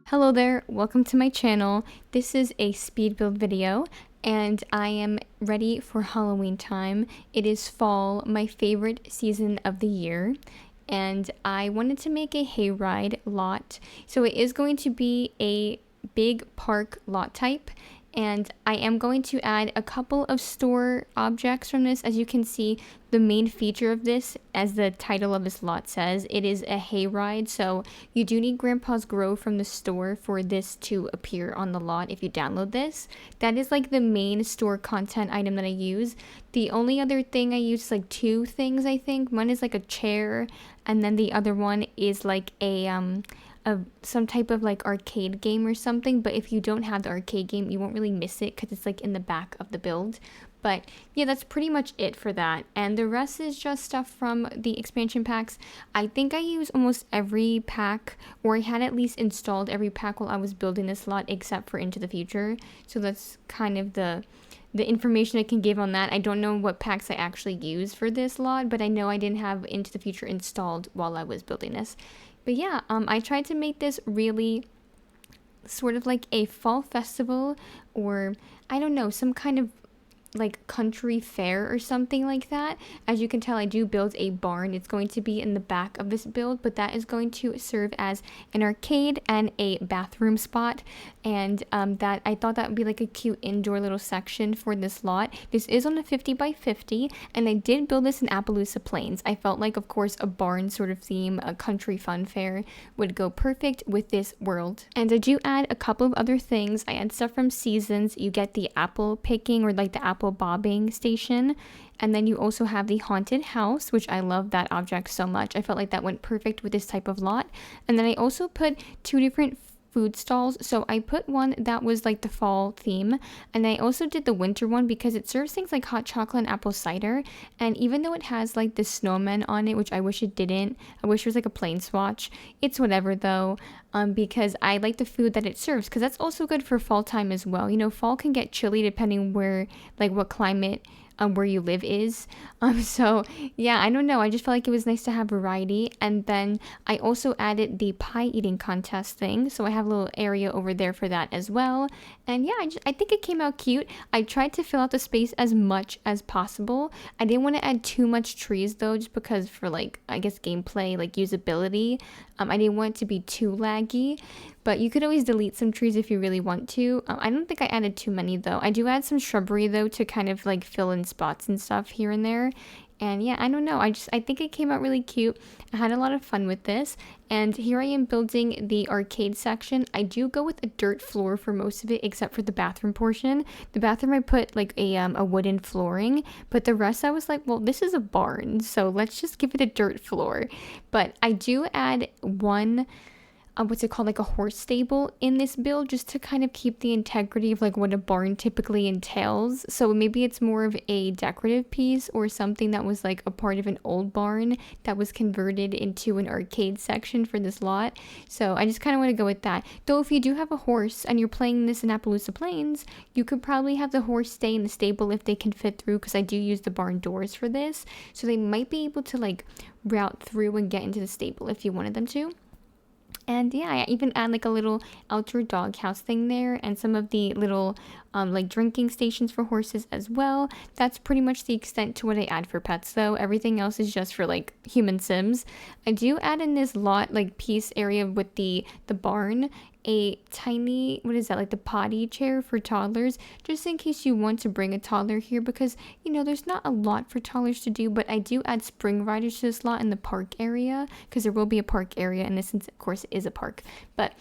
Hello there, welcome to my channel. This is a speed build video and I am ready for Halloween time. It is fall, my favorite season of the year, and I wanted to make a hayride lot. So it is going to be a big park lot type, and I am going to add a couple of store objects from this. As you can see, the main feature of this, as the title of this lot says, it is a hayride, so you do need Grandpa's Grow from the store for this to appear on the lot if you download this. That is like the main store content item that I use. The only other thing I use is like two things, I think. One is like a chair, and then the other one is like some type of like arcade game or something. But if you don't have the arcade game, you won't really miss it because it's like in the back of the build. But yeah, that's pretty much it for that, and the rest is just stuff from the expansion packs. I think I use almost every pack, or I had at least installed every pack while I was building this lot except for Into the Future. So that's kind of the information I can give on that. I don't know what packs I actually use for this lot, but I know I didn't have Into the Future installed while I was building this. But yeah, I tried to make this really sort of like a fall festival, or I don't know, some kind of like country fair or something like that. As you can tell, I do build a barn. It's going to be in the back of this build, but that is going to serve as an arcade and a bathroom spot. And that I thought that would be like a cute indoor little section for this lot. This is on a 50 by 50, and I did build this in Appaloosa Plains. I felt like, of course, a barn sort of theme, a country fun fair, would go perfect with this world. And I do add a couple of other things. I add stuff from Seasons. You get the apple picking, or like the apple bobbing station, and then you also have the haunted house, which I love that object so much. I felt like that went perfect with this type of lot. And then I also put two different food stalls. So I put one that was like the fall theme, and I also did the winter one because it serves things like hot chocolate and apple cider. And even though it has like the snowmen on it, which I wish it didn't, I wish it was like a plain swatch, it's whatever though. Because I like the food that it serves, because that's also good for fall time as well. You know, fall can get chilly depending where, like what climate where you live is. So yeah, I don't know, I just felt like it was nice to have variety. And then I also added the pie eating contest thing, so I have a little area over there for that as well. And yeah, I think it came out cute. I tried to fill out the space as much as possible. I didn't want to add too much trees though, just because for like, I guess, gameplay, like usability, I didn't want it to be too laggy. But you could always delete some trees if you really want to. I don't think I added too many though. I do add some shrubbery though to kind of like fill in spots and stuff here and there. And yeah, I don't know, I think it came out really cute. I had a lot of fun with this. And here I am building the arcade section. I do go with a dirt floor for most of it, except for the bathroom portion. The bathroom I put like a wooden flooring, but the rest I was like, well, this is a barn, so let's just give it a dirt floor. But I do add one what's it called, like a horse stable in this build, just to kind of keep the integrity of like what a barn typically entails. So maybe it's more of a decorative piece, or something that was like a part of an old barn that was converted into an arcade section for this lot. So I just kind of want to go with that. Though if you do have a horse and you're playing this in Appaloosa Plains, you could probably have the horse stay in the stable if they can fit through, because I do use the barn doors for this, so they might be able to like route through and get into the stable if you wanted them to. And yeah, I even add like a little outdoor doghouse thing there, and some of the little like drinking stations for horses as well. That's pretty much the extent to what I add for pets though. Everything else is just for like human sims. I do add in this lot like piece area with the barn a tiny, what is that, like the potty chair for toddlers, just in case you want to bring a toddler here, because you know there's not a lot for toddlers to do. But I do add spring riders to this lot in the park area, because there will be a park area, and this, since of course it is a park. But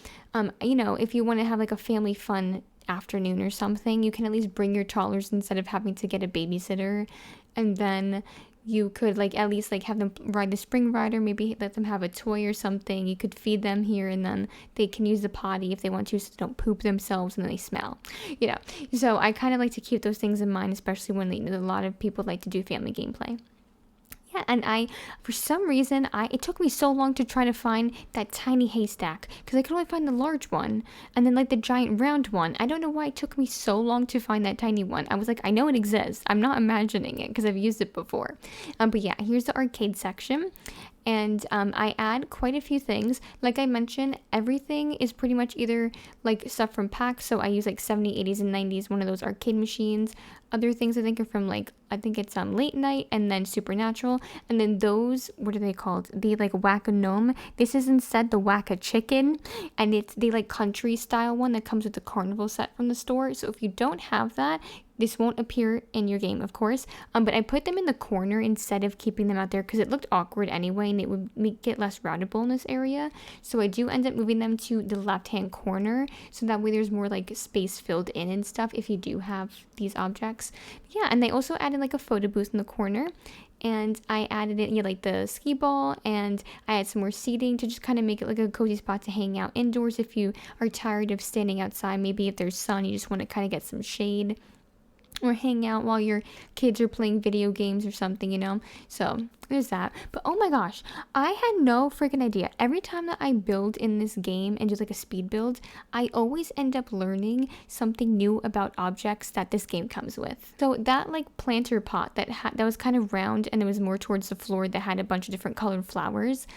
you know, if you want to have like a family fun afternoon or something, you can at least bring your toddlers instead of having to get a babysitter. And then you could like at least like have them ride the spring rider, maybe let them have a toy or something. You could feed them here, and then they can use the potty if they want to, so they don't poop themselves and then they smell, you know. So I kind of like to keep those things in mind, especially when a lot of people like to do family gameplay. Yeah, and for some reason, it took me so long to try to find that tiny haystack, because I could only find the large one, and then like the giant round one. I don't know why it took me so long to find that tiny one. I was like, I know it exists. I'm not imagining it, because I've used it before. But yeah, here's the arcade section. and I add quite a few things. Like I mentioned, everything is pretty much either like stuff from packs, so I use like 70s, 80s, and 90s, one of those arcade machines. Other things I think are from like, I think it's Late Night and then Supernatural, and then those, what are they called? The like Whack-A-Gnome. This is instead the Whack-A-Chicken, and it's the like country style one that comes with the carnival set from the store. So if you don't have that, this won't appear in your game, of course. But I put them in the corner instead of keeping them out there because it looked awkward anyway, and it would make it less routable in this area. So I do end up moving them to the left-hand corner, so that way there's more like space filled in and stuff if you do have these objects. Yeah, and they also added like a photo booth in the corner. And I added it, like the skee ball, and I had some more seating to just kind of make it like a cozy spot to hang out indoors if you are tired of standing outside. Maybe if there's sun, you just want to kind of get some shade or hang out while your kids are playing video games or something. So there's that. But oh my gosh, I had no freaking idea. Every time that I build in this game and do like a speed build, I always end up learning something new about objects that this game comes with. So that like planter pot that was kind of round and it was more towards the floor, that had a bunch of different colored flowers,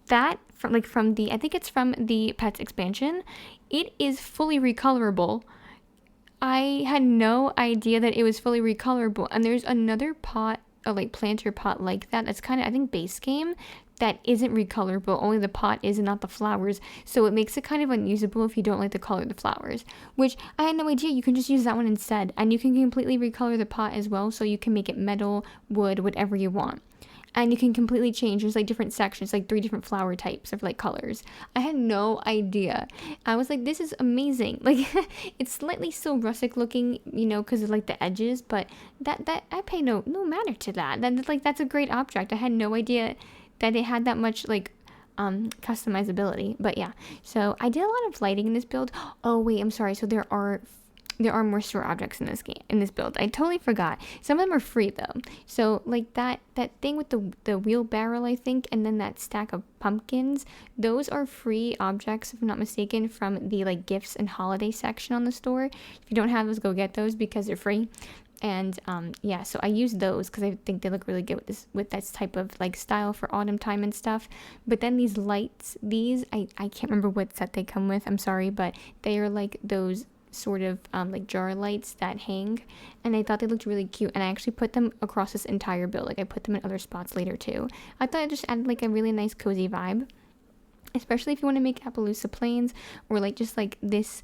that from the, I think it's from the Pets expansion, it is fully recolorable. I had no idea that it was fully recolorable. And there's another pot, a like planter pot like that, that's kind of, I think, base game, that isn't recolorable. Only the pot is and not the flowers. So it makes it kind of unusable if you don't like the color of the flowers, which I had no idea. You can just use that one instead. And you can completely recolor the pot as well. So you can make it metal, wood, whatever you want. And you can completely change. There's like different sections, like 3 different flower types of like colors. I had no idea. I was like, this is amazing. Like it's slightly still rustic looking, because of like the edges, but that I pay no matter to that. That's a great object. I had no idea that it had that much like customizability. But yeah, so I did a lot of lighting in this build. Oh wait, I'm sorry. So there are more store objects in this build. I totally forgot. Some of them are free though. So like that thing with the wheelbarrow, I think, and then that stack of pumpkins, those are free objects, if I'm not mistaken, from the like gifts and holiday section on the store. If you don't have those, go get those because they're free. And yeah, so I use those because I think they look really good with this type of like style for autumn time and stuff. But then these lights, I can't remember what set they come with, I'm sorry, but they are like those sort of like jar lights that hang, and I thought they looked really cute, and I actually put them across this entire build. Like I put them in other spots later too. I thought it just added like a really nice cozy vibe, especially if you want to make Appaloosa Plains, or like just like this,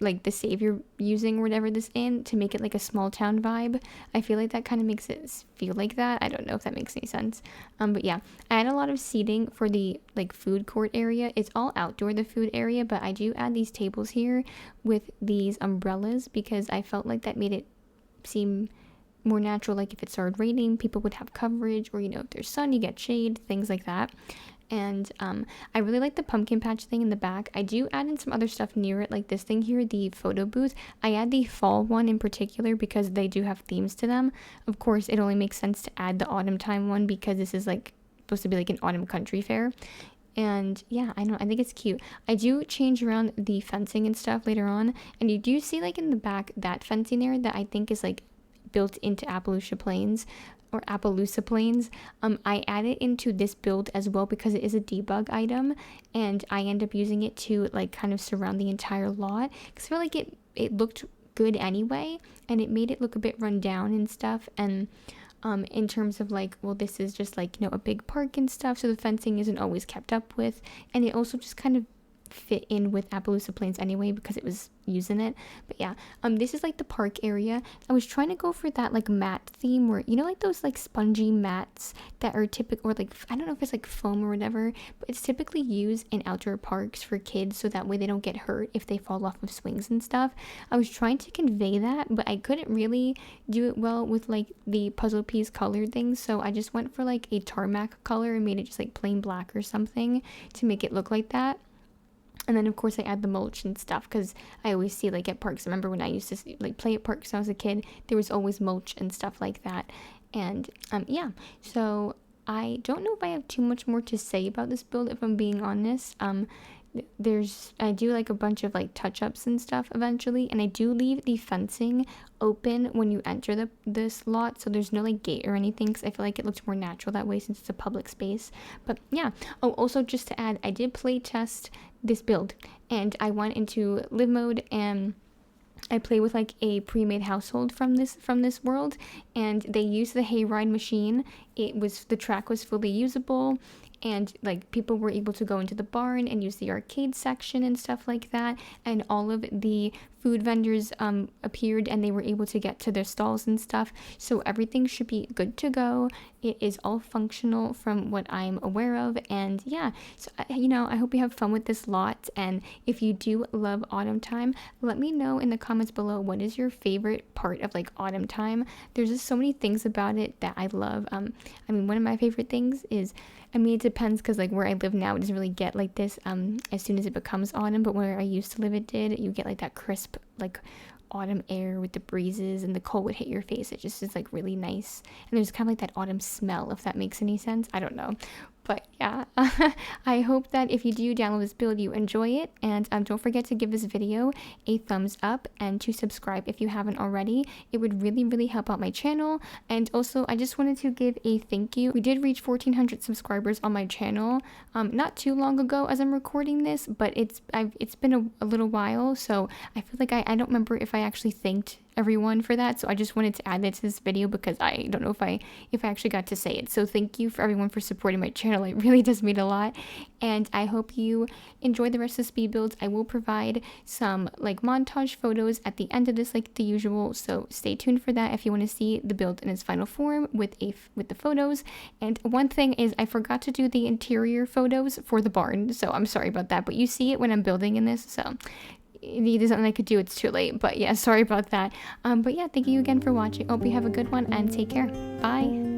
like the save you're using or whatever this in, to make it like a small town vibe. I feel like that kind of makes it feel like that. I don't know if that makes any sense. But yeah, I add a lot of seating for the like food court area. It's all outdoor, the food area, but I do add these tables here with these umbrellas because I felt like that made it seem more natural. Like if it started raining, people would have coverage, or if there's sun, you get shade, things like that. And I really like the pumpkin patch thing in the back. I do add in some other stuff near it, like this thing here, the photo booth. I add the fall one in particular because they do have themes to them. Of course, it only makes sense to add the autumn time one because this is like supposed to be like an autumn country fair. And yeah, I think it's cute. I do change around the fencing and stuff later on, and you do see like in the back that fencing there that I think is like built into Appaloosa Plains. I add it into this build as well because it is a debug item, and I end up using it to like kind of surround the entire lot because I feel like it looked good anyway, and it made it look a bit run down and stuff. And in terms of like, well, this is just like a big park and stuff, so the fencing isn't always kept up with, and it also just kind of fit in with Appaloosa Plains anyway because it was using it. But yeah, this is like the park area. I was trying to go for that like mat theme where like those like spongy mats that are typical, or like I don't know if it's like foam or whatever, but it's typically used in outdoor parks for kids so that way they don't get hurt if they fall off of swings and stuff. I was trying to convey that, but I couldn't really do it well with like the puzzle piece colored things, so I just went for like a tarmac color and made it just like plain black or something to make it look like that. And then, of course, I add the mulch and stuff because I always see, like, at parks. I remember when I used to, like, play at parks when I was a kid, there was always mulch and stuff like that. And, yeah. So, I don't know if I have too much more to say about this build, if I'm being honest. I do like a bunch of like touch-ups and stuff eventually, and I do leave the fencing open when you enter this lot, so there's no like gate or anything, because I feel like it looks more natural that way since it's a public space. But yeah. Oh, also just to add, I did play test this build, and I went into live mode, and I play with like a pre-made household from this world, and they used the Hayride machine. The track was fully usable, and like people were able to go into the barn and use the arcade section and stuff like that, and all of the food vendors appeared, and they were able to get to their stalls and stuff. So everything should be good to go. It is all functional from what I'm aware of, and yeah. So I hope you have fun with this lot, and if you do love autumn time, let me know in the comments below what is your favorite part of like autumn time. There's just so many things about it that I love. One of my favorite things is, it depends, because like where I live now, it doesn't really get like this as soon as it becomes autumn, but where I used to live, it did. You get like that crisp like autumn air with the breezes, and the cold would hit your face. It just is like really nice, and there's kind of like that autumn smell, if that makes any sense. I don't know, but yeah. I hope that if you do download this build, you enjoy it, and don't forget to give this video a thumbs up and to subscribe if you haven't already. It would really help out my channel. And also, I just wanted to give a thank you. We did reach 1,400 subscribers on my channel not too long ago as I'm recording this, but it's been a little while, so I feel like I don't remember if I actually thanked everyone for that, so I just wanted to add that to this video, because I don't know if I actually got to say it. So thank you for everyone for supporting my channel. It really does mean a lot, and I hope you enjoy the rest of speed builds. I will provide some like montage photos at the end of this, like the usual, so stay tuned for that if you want to see the build in its final form with the photos. And one thing is, I forgot to do the interior photos for the barn, so I'm sorry about that, but you see it when I'm building in this, so there's something I could do. It's too late, but yeah, sorry about that. But yeah, thank you again for watching. Hope you have a good one, and take care. Bye.